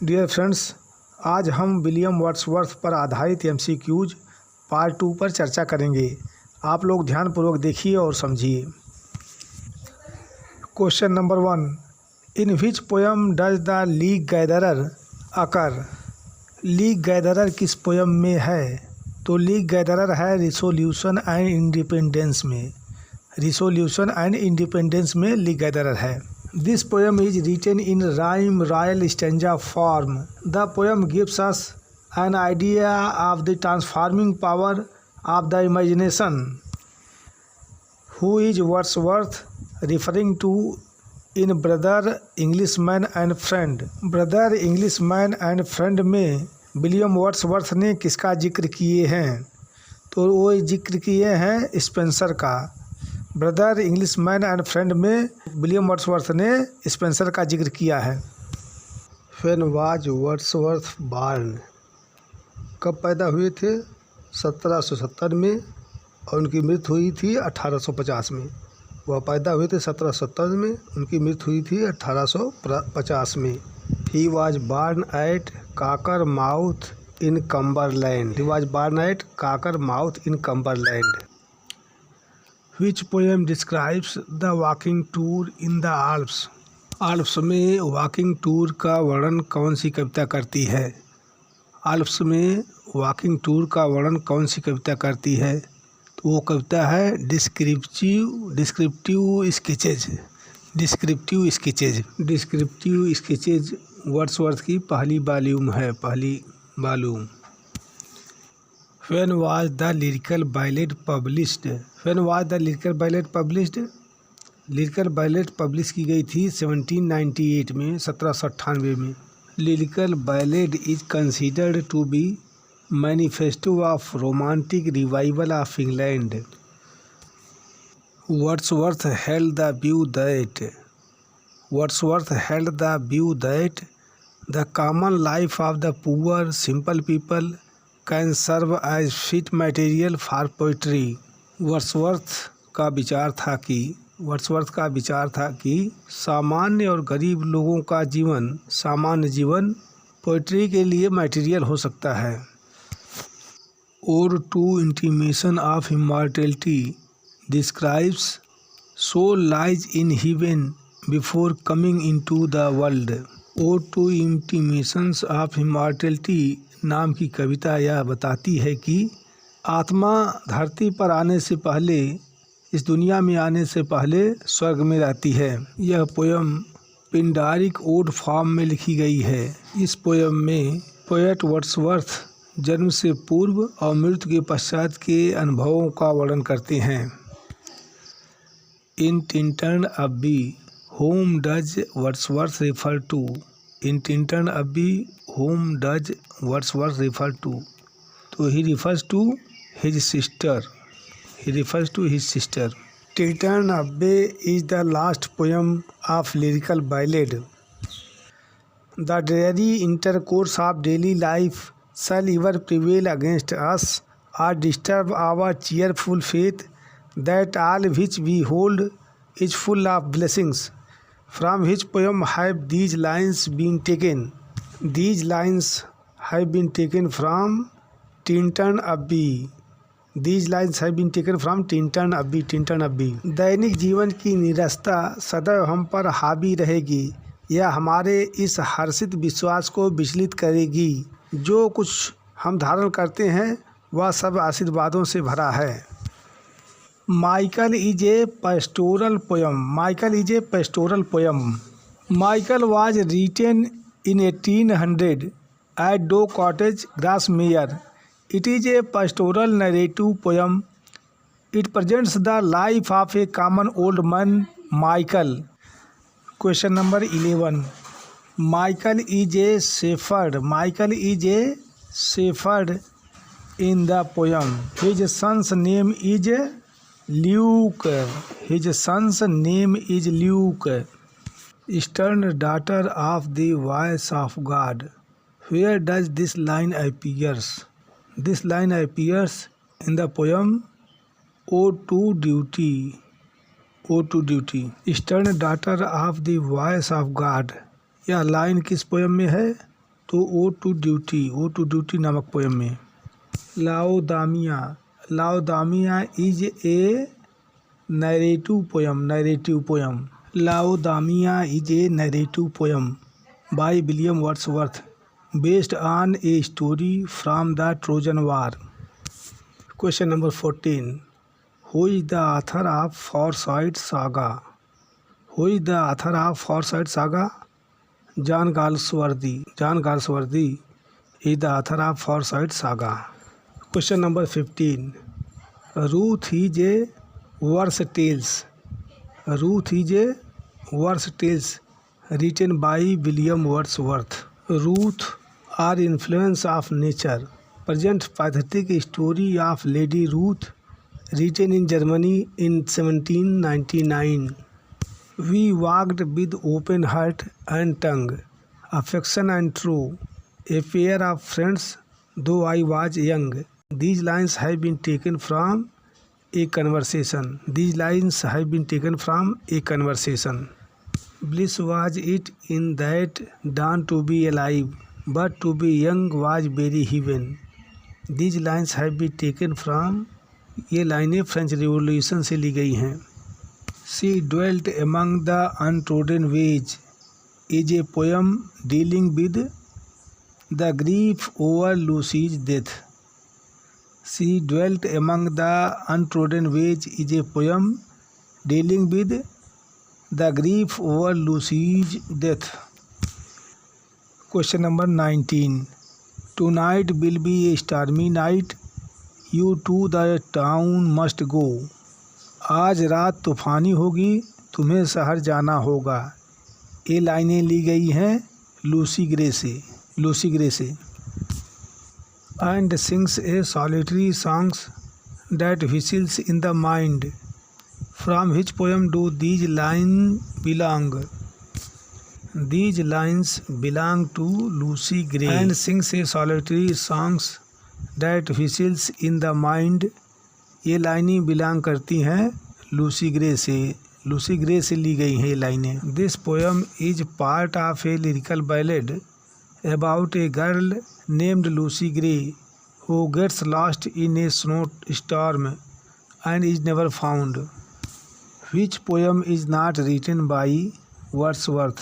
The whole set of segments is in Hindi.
डियर फ्रेंड्स, आज हम विलियम वर्ड्सवर्थ पर आधारित एमसीक्यूज पार्ट 2 पर चर्चा करेंगे। आप लोग ध्यानपूर्वक देखिए और समझिए। Question number 1, in which poem does the league gatherer occur. League gatherer किस पोयम में है? तो लीग गैदरर है रिसोल्यूशन एंड इंडिपेंडेंस में। रिसोल्यूशन एंड इंडिपेंडेंस में लीग गैदरर है। This poem is written in rhyme royal stanza form. The poem gives us an idea of the transforming power of the imagination. Who is Wordsworth referring to in Brother, Englishman and Friend? Brother, Englishman and Friend में विलियम वर्ड्सवर्थ ने किसका जिक्र किए हैं? तो वो जिक्र किए हैं स्पेंसर का। ब्रदर, इंग्लिशमैन एंड फ्रेंड में विलियम वर्ड्सवर्थ ने स्पेंसर का जिक्र किया है। When was Wordsworth born? कब पैदा हुए थे? 1770 में और उनकी मृत्यु हुई थी 1850 में। वह पैदा हुए थे 1770 में, उनकी मृत्यु हुई थी 1850 में। He was born at Kakar mouth in Cumberland. He was born at Kakar mouth in Cumberland. Which poem describes the walking tour in the Alps? Alps में वॉकिंग टूर का वर्णन कौन सी कविता करती है? आल्प्स में वॉकिंग टूर का वर्णन कौन सी कविता करती है? तो वो कविता है डिस्क्रिप्टिव स्केचेज वर्ड्सवर्थ की पहली वॉल्यूम है। When was the lyrical ballad published? When was the lyrical ballad published? lyrical ballad publish की गई थी 1798 में, 1798 में। lyrical ballad is considered to be manifesto of romantic revival of England. Wordsworth held the view that the common life of the poor simple people can serve as fit material for poetry. Wordsworth का विचार था कि सामान्य और गरीब लोगों का सामान्य जीवन पोइट्री के लिए मटेरियल हो सकता है। और to intimation of immortality describes soul lies in heaven before coming into the world. और टू इंटीमेशंस ऑफ इमॉर्टैलिटी नाम की कविता यह बताती है कि आत्मा धरती पर आने से पहले, इस दुनिया में आने से पहले स्वर्ग में रहती है। यह पोयम पिंडारिक ओड फॉर्म में लिखी गई है। इस पोयम में पोएट वर्ड्सवर्थ जन्म से पूर्व और मृत्यु के पश्चात के अनुभवों का वर्णन करते हैं। In Tintern Abbey whom does Wordsworth refer to? In Tintern Abbey whom does Wordsworth refer to? तो he refers to his sister. Tilton Abbey is the last poem of lyrical ballad. The dreary intercourse of daily life shall ever prevail against us or disturb our cheerful faith that all which we hold is full of blessings. From which poem have these lines been taken? These lines have been taken from Tinton Abbey. दैनिक जीवन की निरस्ता सदैव हम पर हावी रहेगी। यह हमारे इस हर्षित विश्वास को विचलित करेगी। जो कुछ हम धारण करते हैं वह सब आशीर्वादों से भरा है। Michael is a pastoral poem. Michael was written in 1800 at Doe Cottage, Grasmere. It is a pastoral narrative poem. It presents the life of a common old man, Michael. Question number 11. Michael is a shepherd in the poem. His son's name is Luke. Stern daughter of the voice of God. Where does this line appears? This line appears in the poem Ode to Duty. Stern daughter of the voice of God. यह लाइन किस पोयम में है? तो ओ टू ड्यूटी नामक पोयम में। Laodamia is a narrative poem. Laodamia is a narrative poem by William Wordsworth based on a story from the Trojan war. Question number 14, who is the author of Forsyte Saga? John Galsworthy is the author of Forsyte Saga. Question number 15. Ruth is a verse tales written by William Wordsworth. Ruth are influence of nature. Present pathetic story of Lady Ruth written in Germany in 1799. We walked with open heart and tongue, affection and true, a pair of friends, though I was young. These lines have been taken from a conversation. Bliss was it in that dawn to be alive, but to be young was very heaven. These lines have been taken from, ये लाइनें फ्रेंच रिवॉल्यूशन से ली गई हैं। She dwelt among the untrodden ways is a poem dealing with the grief over Lucy's death. She dwelt among the untrodden ways is a poem dealing with the grief over Lucy's death. Question number 19. Tonight will be a stormy night. You to the town must go. आज रात तूफ़ानी होगी, तुम्हें शहर जाना होगा। ये लाइनें ली गई हैं लूसी ग्रे से। And sings A solitary songs that whistles in the mind. From which poem do these lines belong? These lines belong to Lucy Gray. And sings a solitary songs that whistles in the mind. ये लाइनें बिलोंग करती हैं लूसी ग्रे से ली गई हैं ये लाइनें। This poem is part of a lyrical ballad about a girl named Lucy Gray who gets lost in a snow storm and is never found. Which poem is not written by Wordsworth?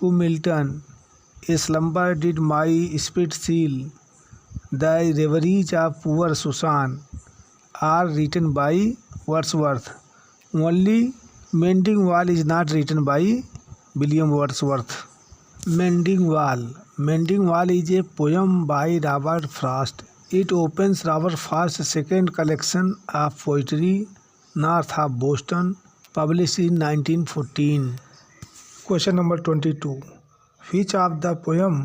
To Milton, a slumber did my spirit seal, The Reveries of Poor Susan are written by Wordsworth. Only Mending Wall is not written by William Wordsworth. Mending Wall is a poem by Robert Frost. It opens Robert Frost's second collection of poetry, North of Boston, published in 1914. Question number 22. Which of the poem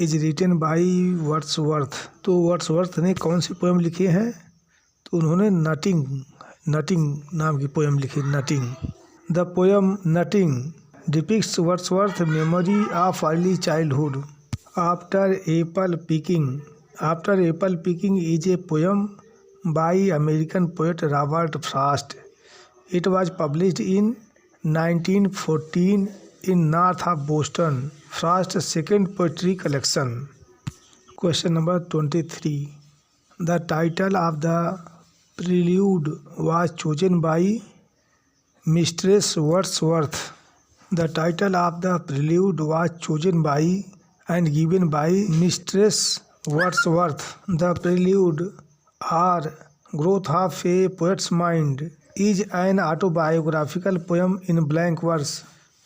is written by Wordsworth? तो वर्ड्सवर्थ ने कौन सी पोएम लिखी है? तो उन्होंने नटिंग नाम की पोएम लिखी, nutting. The poem nutting depicts Wordsworth memory of early childhood. After Apple picking is a poem by American poet Robert Frost. It was published in 1914 in North of Boston, Frost's second poetry collection. Question number 23. The title of the prelude was chosen by Mistress Wordsworth. The title of the prelude was chosen by and given by Mistress Wordsworth. The prelude, or Growth of a Poet's Mind, is an autobiographical poem in blank verse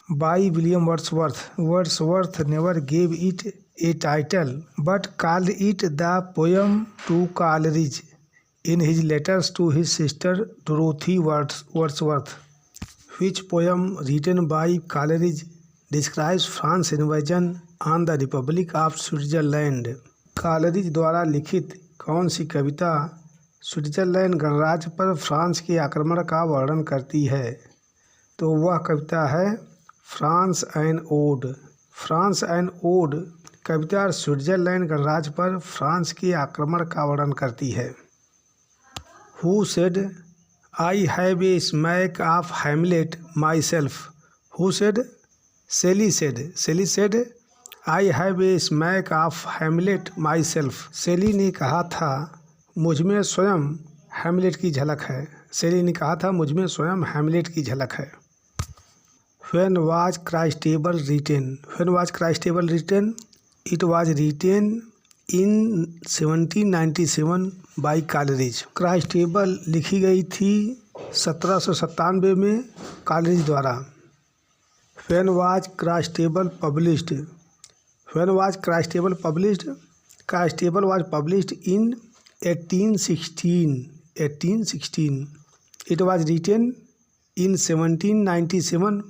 by William Wordsworth. Wordsworth never gave it a title but called it the poem to Coleridge in his letters to his sister Dorothy Wordsworth. Which poem written by Coleridge describes France's invasion on the Republic of Switzerland? Coleridge द्वारा लिखित कौन सी कविता स्विट्जरलैंड गणराज्य पर फ्रांस के आक्रमण का वर्णन करती है? तो वह कविता है फ्रांस एंड ओड कविता स्विट्जरलैंड गणराज्य पर फ्रांस के आक्रमण का वर्णन करती है। Who said I have a smack of Hamlet myself? Who said Shelley said I have a smack of Hamlet myself. Shelley ने कहा था मुझ में स्वयं हैमलेट की झलक है। शेली ने कहा था मुझ में स्वयं हैमलेट की झलक है। When was Christabel written? When was Christabel written? It was written in 1797 by Coleridge. Christabel लिखी गई थी 1797 में कॉलरिज द्वारा। When was Christabel published? When was Christabel published? Christabel was published in 1816. 1816. It was written in 1797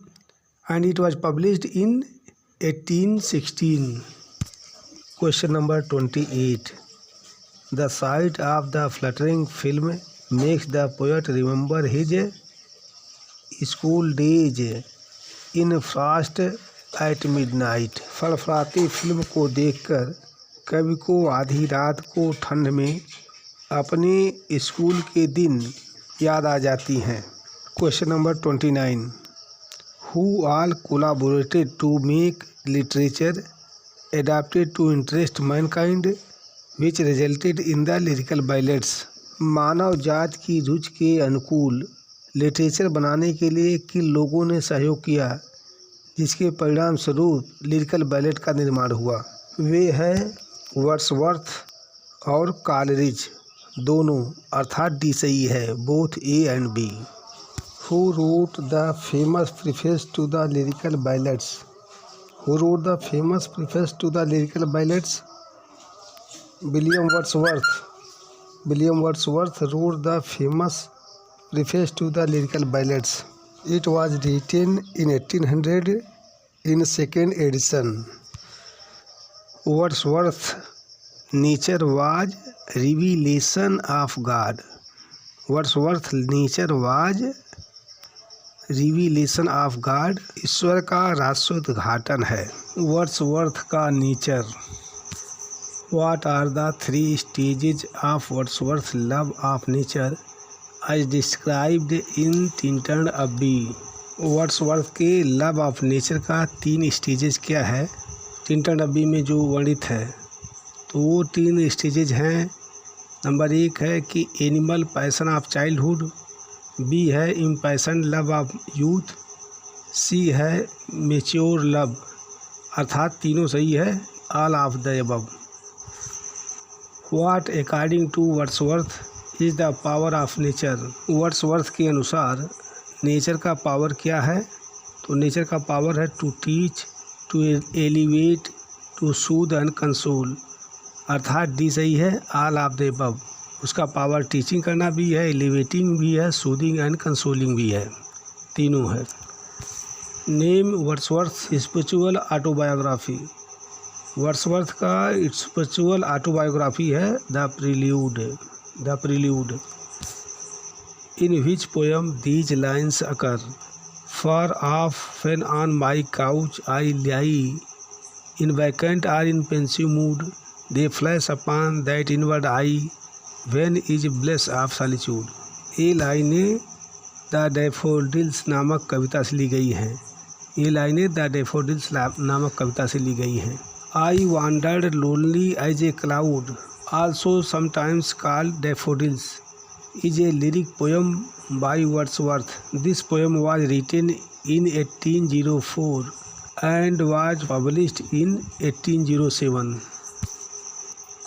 and it was published in 1816. Question number 28. The sight of the fluttering film makes the poet remember his school days in frost at midnight. फड़फड़ाती फिल्म को देखकर कवि को आधी रात को ठंड में अपने स्कूल के दिन याद आ जाती हैं। Question number 29. Who all collaborated to make literature adapted to interest mankind, which resulted in the lyrical ballads? मानव जात की रुचि के अनुकूल लिटरेचर बनाने के लिए किन लोगों ने सहयोग किया, जिसके परिणाम स्वरूप लिरिकल बैलेट का निर्माण हुआ? वे हैं वर्ड्सवर्थ और कॉलरिज, दोनों, अर्थात डी सही है, both A and B. Who wrote the famous preface to the lyrical ballads? Who wrote the famous preface to the lyrical ballads? William Wordsworth. William Wordsworth wrote the famous preface to the lyrical ballads. It was written in 1800 in second edition. Wordsworth. Nature was revelation of God. Wordsworth. Nature was revelation of God, ईश्वर का रहस्योद्घाटन है। वर्ड्सवर्थ का nature. What are the 3 stages of Wordsworth love of nature as described in Tintern Abbey? Wordsworth के लव ऑफ नेचर का 3 स्टेजेज क्या है टिंटन अब्बी में जो वर्णित है? तो वो 3 स्टेजेज हैं। नंबर 1 है कि animal passion of childhood, B है impassion love of youth, C है मेच्योर लव, अर्थात तीनों सही है, all of the above. What according to Wordsworth is the power of nature? Wordsworth के अनुसार नेचर का पावर क्या है? तो नेचर का पावर है to teach, to elevate, to soothe and console, अर्थात डी सही है, ऑल ऑफ द अबव। उसका पावर टीचिंग करना भी है, एलिवेटिंग भी है, सूदिंग एंड कंसोलिंग भी है, तीनों है। Name Wordsworth spiritual autobiography. Wordsworth का स्पिरिचुअल ऑटोबायोग्राफी है the prelude. The prelude. In which poem these lines occur? For oft when on my couch I lie, in vacant or in pensive mood, they flash upon that inward eye, when is bliss of solitude. ये लाइनें द डैफोडिल्स नामक कविता से ली गई हैं। ये लाइनें द डैफोडिल्स नामक कविता से ली गई हैं। I wandered lonely as a cloud, also sometimes called daffodils, is a lyric poem by Wordsworth. This poem was written in 1804 and was published in 1807.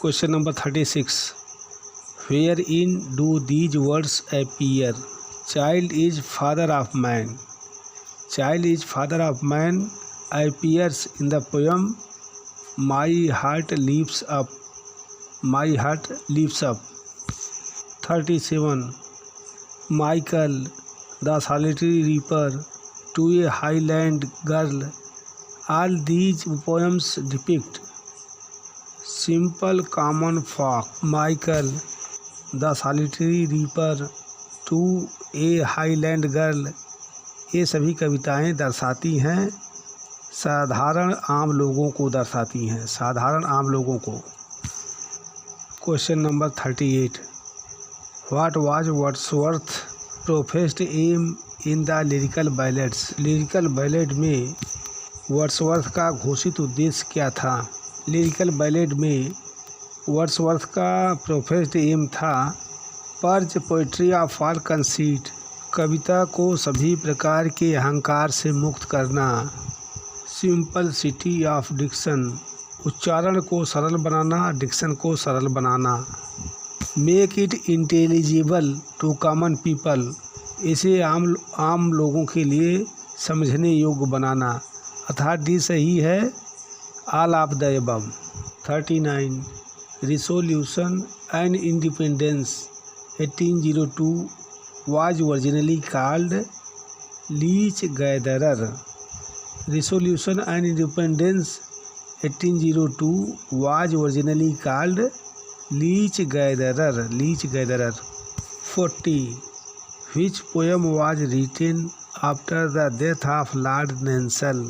Question number 36. Wherein do these words appear? Child is father of man. Child is father of man appears in the poem My Heart Leaps Up. My Heart Leaps Up. 37. Michael, the solitary reaper, to a Highland girl. All these poems depict simple common folk. Michael, the solitary reaper, to a highland girl, ये सभी कविताएं दर्शाती हैं साधारण आम लोगों को, दर्शाती हैं साधारण आम लोगों को। Question number 38. What was Wordsworth professed aim in the lyrical ballads? Lyrical ballad में वर्ड्सवर्थ का घोषित उद्देश्य क्या था? लिरिकल बैलेड में वर्ड्सवर्थ का प्रोफेस्ड एम था purge poetry of all conceit, कविता को सभी प्रकार के अहंकार से मुक्त करना। सिंपलिसिटी ऑफ डिक्शन, उच्चारण को सरल बनाना, डिक्शन को सरल बनाना। Make it intelligible to common people, इसे आम लोगों के लिए समझने योग्य बनाना। अर्थात डी सही है, all of the above. 39 resolution and independence 1802 was originally called leech gatherer. Resolution and Independence 1802 was originally called leech gatherer. 40 Which poem was written after the death of Lord Nelsel?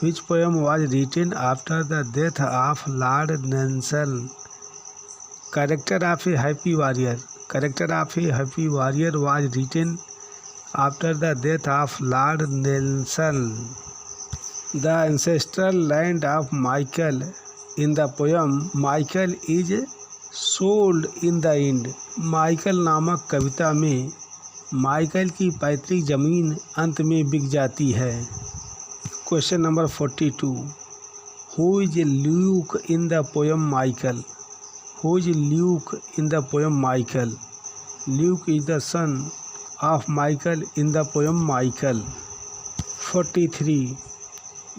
Which poem was written after the death of Lord Nelsel? Character of a Happy Warrior was written after the death of Lord Nelson. The ancestral land of Michael in the poem Michael is sold in the end. Michael नामक कविता में माइकल की पैतृक जमीन अंत में बिक जाती है। Question number 42 Who is Luke in the poem Michael? Who is Luke in the poem Michael? Luke is the son of Michael in the poem Michael. 43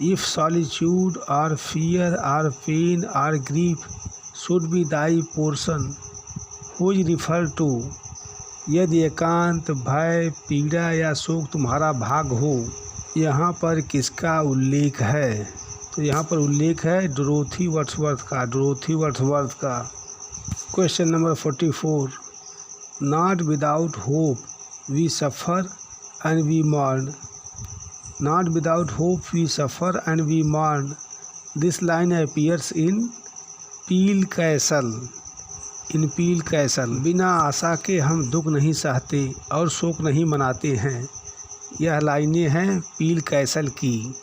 If solitude or fear or pain or grief should be thy portion, who is referred to? यदि एकांत, भय, पीड़ा या शोक तुम्हारा भाग हो, यहाँ पर किसका उल्लेख है? तो यहाँ पर उल्लेख है डोरोथी वर्ड्सवर्थ का। Question number 44 Not without hope we suffer and we mourn. Not without hope we suffer and we mourn. This line appears in peel castle. बिना आशा के हम दुख नहीं सहते और शोक नहीं मनाते हैं। यह लाइनें हैं पील कैसल की।